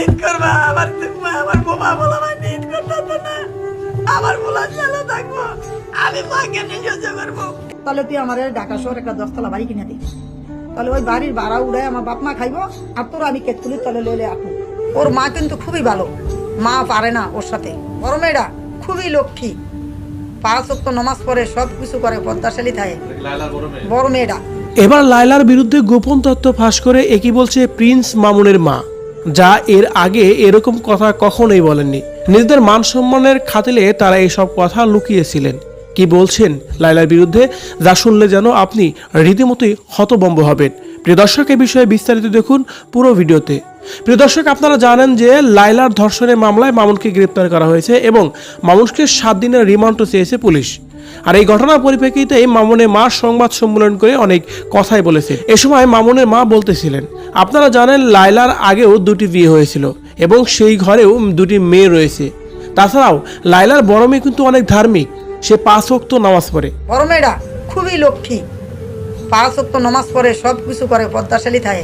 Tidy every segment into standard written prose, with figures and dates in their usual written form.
ঈদ করবা, আমার বোমা বলা ঈদ করতে না, আমার বলা চালা থাকবো, আমি মাকে নিয়ে সহ্য করবো। তাহলে তুই আমার ঢাকা শহর একটা 10তলা বাড়ি কিনে দিস, তাহলে ওই বাড়ির ভাড়া উড়ায় আমার বাপ মা খাইবো, আর তোর আমি কেতকুলির তলে লইলে আপু। ওর মা কিন্তু খুবই ভালো, মা পারে না ওর সাথে। বড় মেয়েরা খুবই লক্ষ্মী, 5 ওয়াক্ত নামাজ পড়ে, সব কিছু করে, পদ্মাশালী থাকে বড় মেয়েটা। এবার লায়লার বিরুদ্ধে গোপন তথ্য ফাঁস করে একই বলছে প্রিন্স মামুনের মা, যা এর আগে এরকম কথা কখনোই বলেননি। নিজেদের মান সম্মানের খাতিরে তারা এসব কথা লুকিয়েছিলেন। কি বলছেন লায়লার বিরুদ্ধে, যা শুনলে যেন আপনি রীতিমতোই হতভম্ব হবেন। প্রিয় দর্শক, এই বিষয়ে বিস্তারিত দেখুন পুরো ভিডিওতে। প্রিয় দর্শক, আপনারা জানেন যে লায়লার ধর্ষণের মামলায় মামুনকে গ্রেপ্তার করা হয়েছে এবং মামুনকে 7 দিনের রিমান্ডও চেয়েছে পুলিশ। আর এই ঘটনার পরিপ্রেক্ষিতে মামুনের মা সংবাদ সম্মেলন করে অনেক কথাই বলেছে। এ সময় মামুনের মা বলতেছিলেন, আপনারা জানেন লায়লার আগেও 2টি বিয়ে হয়েছিল এবং সেই ঘরেও 2টি মেয়ে রয়েছে। তাছাড়াও লায়লার বড় মেয়ে কিন্তু অনেক ধার্মিক, সে 5 ওয়াক্ত নামাজ পড়ে। বড় মেয়েটা খুবই লক্ষ্মী, 5 ওয়াক্ত নামাজ পড়ে, সব কিছু করে, পদ্মাশালী থাকে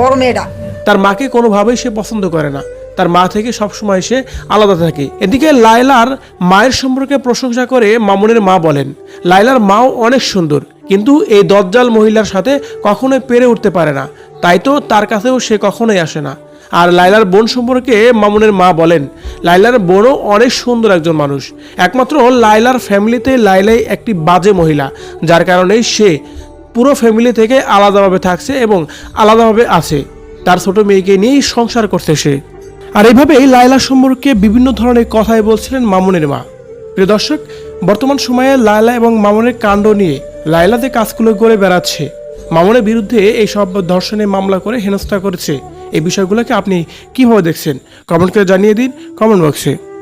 বড় মেয়েটা। তার মাকে কোনোভাবেই সে পছন্দ করে না, তার মা থেকে সবসময় সে আলাদা থাকে। এদিকে লায়লার মায়ের সম্পর্কে প্রশংসা করে মামুনের মা বলেন, লায়লার মাও অনেক সুন্দর, কিন্তু এই দজ্জাল মহিলার সাথে কখনোই পেরে উঠতে পারে না, তাই তো তার কাছেও সে কখনোই আসে না। আর লায়লার বোন সম্পর্কে মামুনের মা বলেন, লায়লার বোনও অনেক সুন্দর একজন মানুষ, একমাত্র লায়লার ফ্যামিলিতে লায়লাই একটি বাজে মহিলা, যার কারণে সে পুরো ফ্যামিলি থেকে আলাদাভাবে থাকছে এবং আলাদাভাবে আছে। তার ছোট মেয়েকে নিয়েই সংসার করছে সে। আর এইভাবেই লায়লা সম্পর্কে বিভিন্ন ধরনের কথাই বলছিলেন মামুনের মা। প্রিয় দর্শক, বর্তমান সময়ে লায়লা এবং মামুনের কাণ্ড নিয়ে লায়লা যে কাজগুলো করে বেড়াচ্ছে, মামুনের বিরুদ্ধে এইসব ধর্ষণের মামলা করে হেনস্থা করেছে, এই বিষয়গুলোকে আপনি কিভাবে দেখছেন কমেন্ট করে জানিয়ে দিন কমেন্ট বক্সে।